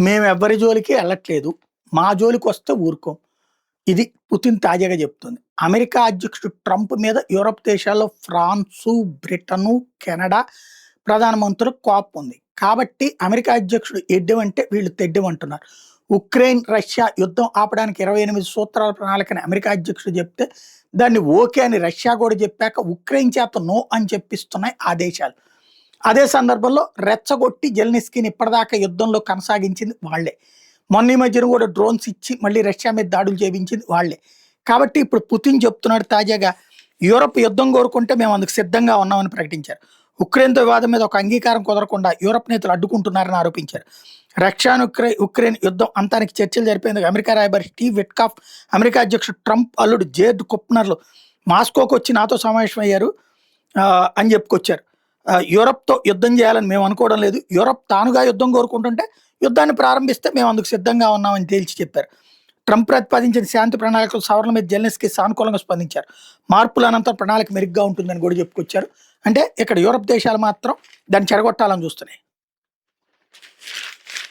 మేము ఎవ్వరి జోలికి వెళ్ళట్లేదు. మా జోలికొస్తే ఊరుకోం. ఇది పుతిన్ తాజాగా చెప్తుంది. అమెరికా అధ్యక్షుడు ట్రంప్ మీద యూరప్ దేశాల్లో ఫ్రాన్సు, బ్రిటను, కెనడా ప్రధానమంత్రులకు కోపం ఉంది. కాబట్టి అమెరికా అధ్యక్షుడు ఎడ్డెమంటే వీళ్ళు తెడ్డెమంటున్నారు. ఉక్రెయిన్, రష్యా యుద్ధం ఆపడానికి 28 సూత్రాల ప్రణాళికని అమెరికా అధ్యక్షుడు చెప్తే దాన్ని ఓకే అని రష్యా కూడా చెప్పాక ఉక్రెయిన్ చేత నో అని చెప్పిస్తున్నాయి ఆ దేశాలు. అదే సందర్భంలో రెచ్చగొట్టి జెలెన్స్కీని ఇప్పటిదాకా యుద్ధంలో కొనసాగించింది వాళ్ళే. మొన్న ఈ మధ్యన కూడా డ్రోన్స్ ఇచ్చి మళ్ళీ రష్యా మీద దాడులు చేయించింది వాళ్ళే. కాబట్టి ఇప్పుడు పుతిన్ చెప్తున్నాడు తాజాగా, యూరప్ యుద్ధం కోరుకుంటే మేము అందుకు సిద్ధంగా ఉన్నామని ప్రకటించారు. ఉక్రెయిన్తో వివాదం మీద ఒక అంగీకారం కుదరకుండా యూరప్ నేతలు అడ్డుకుంటున్నారని ఆరోపించారు. రష్యా ఉక్రెయిన్ యుద్ధం అంతానికి చర్చలు జరిపేందుకు అమెరికా రాయబారి స్టీవ్ విట్కాఫ్, అమెరికా అధ్యక్షుడు ట్రంప్ అల్లుడు జేర్డ్ కుప్నర్లు మాస్కోకు వచ్చి నాతో సమావేశమయ్యారు అని చెప్పుకొచ్చారు. యూరప్తో యుద్ధం చేయాలని మేము అనుకోవడం లేదు. యూరప్ తానుగా యుద్ధం కోరుకుంటుంటే యుద్ధాన్ని ప్రారంభిస్తే మేము అందుకు సిద్ధంగా ఉన్నామని తేల్చి చెప్పారు. ట్రంప్ ప్రతిపాదించిన శాంతి ప్రణాళికల సవరణ మీద జెలెన్స్కీ సానుకూలంగా స్పందించారు. మార్పుల అనంతరం ప్రణాళిక మెరుగ్గా ఉంటుందని కూడా చెప్పుకొచ్చారు. అంటే ఇక్కడ యూరప్ దేశాలు మాత్రం దాన్ని చెడగొట్టాలని చూస్తున్నాయి.